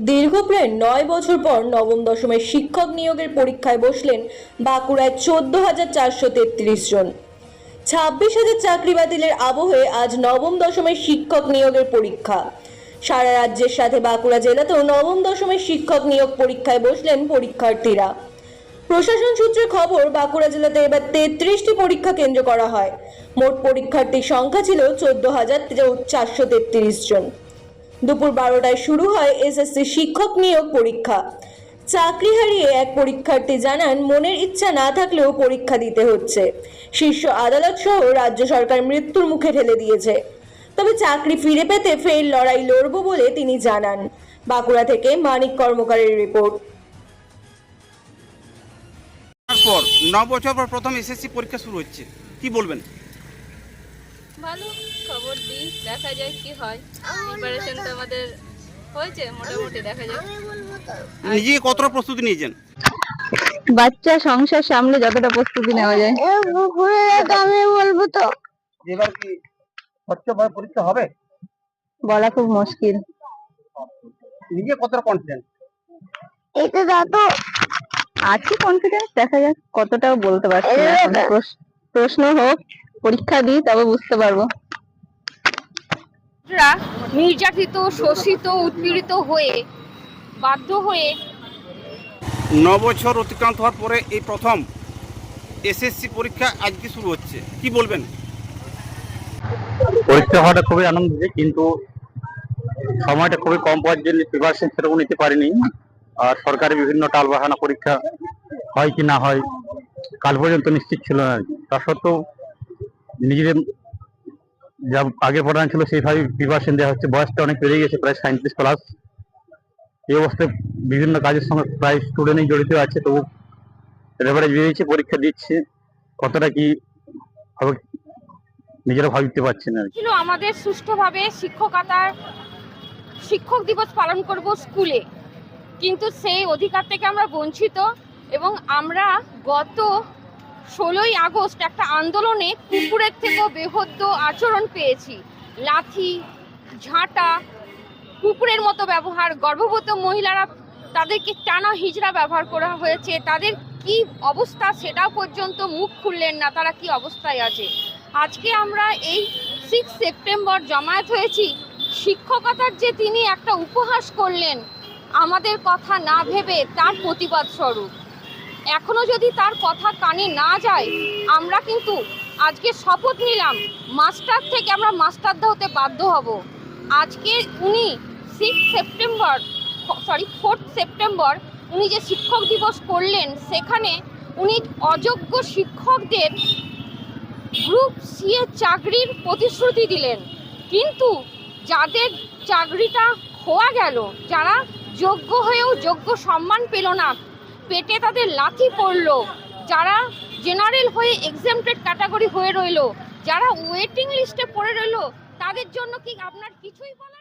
দীর্ঘ প্রায় 9 বছর পর নবম দশমের শিক্ষক নিয়োগের পরীক্ষায় বসলেন বাঁকুড়ায় 14,433 জন। 26,000 চাকরি বাতিলের আবহে আজ নবম দশমের শিক্ষক নিয়োগের পরীক্ষা। সারা রাজ্যের সাথে বাঁকুড়া জেলাতেও নবম দশমের শিক্ষক নিয়োগ পরীক্ষায় বসলেন পরীক্ষার্থীরা। প্রশাসন সূত্রে খবর, বাঁকুড়া জেলাতে এবার 33টি পরীক্ষা কেন্দ্র করা হয়। মোট পরীক্ষার্থীর সংখ্যা ছিল 14,433 জন। দুপুর 12টায় শুরু হয় এসএসসি শিক্ষক নিয়োগ পরীক্ষা। চাকরি হারিয়ে এক পরীক্ষার্থী জানান, মনের ইচ্ছা না থাকলেও পরীক্ষা দিতে হচ্ছে। শীর্ষ আদালত সহ রাজ্য সরকার মৃত্যুর মুখে ঠেলে দিয়েছে, তবে চাকরি ফিরে পেতে ফের লড়াই লড়ব বলে তিনি জানান। বাঁকুড়া থেকে মানিক কর্মকারের রিপোর্ট। তারপর 9 বছর পর প্রথম এসএসসি পরীক্ষা শুরু হচ্ছে, কি বলবেন? ভালো খবর দিই, দেখা যায় কি হয়। প্রিপারেশন তো আমাদের হয়েছে মোটামুটি, দেখা যায়। নিজে কতটা প্রস্তুতি নিয়েছেন? বাচ্চা সংসার সামলে যতটা প্রস্তুতি নেওয়া যায়। আমি বলবো তো এবার কি স্বচ্ছভাবে পরীক্ষা হবে বলা খুব মুশকিল। নিজে কতটা কনফিডেন্ট? এটা তো আছে কনফিডেন্স, দেখা যাক কতটাও বলতে পারছি না এখন। প্রশ্ন হোক, পরীক্ষা দিই তবে বুঝতে পারবো। নির্যাতিত, শোষিত, উৎপীড়িত হয়ে বাধ্য হয়ে 9 বছর অতিক্রান্ত হওয়ার পরে এই প্রথম এসএসসি পরীক্ষা আজকে শুরু হচ্ছে, কি বলবেন? পরীক্ষা হওয়াটা খুবই আনন্দ দিচ্ছে, কিন্তু সময়টা খুবই কম পাওয়ার জন্য প্রিপারেশন সেরকম নিতে পারিনি। আর সরকারি বিভিন্ন টালবাহানা পরীক্ষা হয় কি না হয় কাল পর্যন্ত নিশ্চিত ছিল না। তা সত্ত্বেও নিজেদের যা আগে পড়ানো ছিল সেইভাবে প্রিপারেশন দেওয়া হচ্ছে। বয়সটা অনেক বেড়ে গেছে, প্রায় 37+। এই অবস্থায় বিভিন্ন কাজের সঙ্গে প্রায় স্টুডেন্টই জড়িত আছে, তবু রেভারেজ বেরিয়েছে, পরীক্ষা দিচ্ছে। কতটা কি হবে নিজেরা ভাবতে পারছি না। ছিল আমাদের সুষ্ঠুভাবে শিক্ষক দিবস পালন করব স্কুলে, কিন্তু সেই অধিকার থেকে আমরা বঞ্চিত। এবং আমরা গত 16ই আগস্ট একটা আন্দোলনে কুকুরের থেকেও বেহদ্দ আচরণ পেয়েছি। লাথি, ঝাঁটা, কুকুরের মতো ব্যবহার, গর্ভবতী মহিলারা তাদেরকে টানা হিজড়া ব্যবহার করা হয়েছে। তাদের কি অবস্থা সেটা পর্যন্ত মুখ খুললেন না, তারা কি অবস্থায় আছে। আজকে আমরা এই 6 সেপ্টেম্বর জমায়েত হয়েছি। শিক্ষকতার যে তিনি একটা উপহাস করলেন আমাদের কথা না ভেবে, তার প্রতিবাদ স্বরূপ। এখনো যদি তার কথা কানে না যায়, আমরা কিন্তু আজকে শপথ নিলাম মাস্টার থেকে আমরা মাস্টারদা হতে বাধ্য হব। আজকে উনি 4 সেপ্টেম্বর উনি যে শিক্ষক দিবস করলেন, সেখানে উনি অযোগ্য শিক্ষকদের গ্রুপ সি এর চাকরির প্রতিশ্রুতি দিলেন, কিন্তু যাদের চাকরিটা খোয়া গেল, যারা যোগ্য হয়েও যোগ্য সম্মান পেল না, পেটে তাদের লাথি পড়লো, যারা জেনারেল হয়ে এক্সেমপ্টেড ক্যাটাগরি হয়ে রইল, যারা ওয়েটিং লিস্টে পড়ে রইল, তাদের জন্য কি আপনার কিছুই বলার?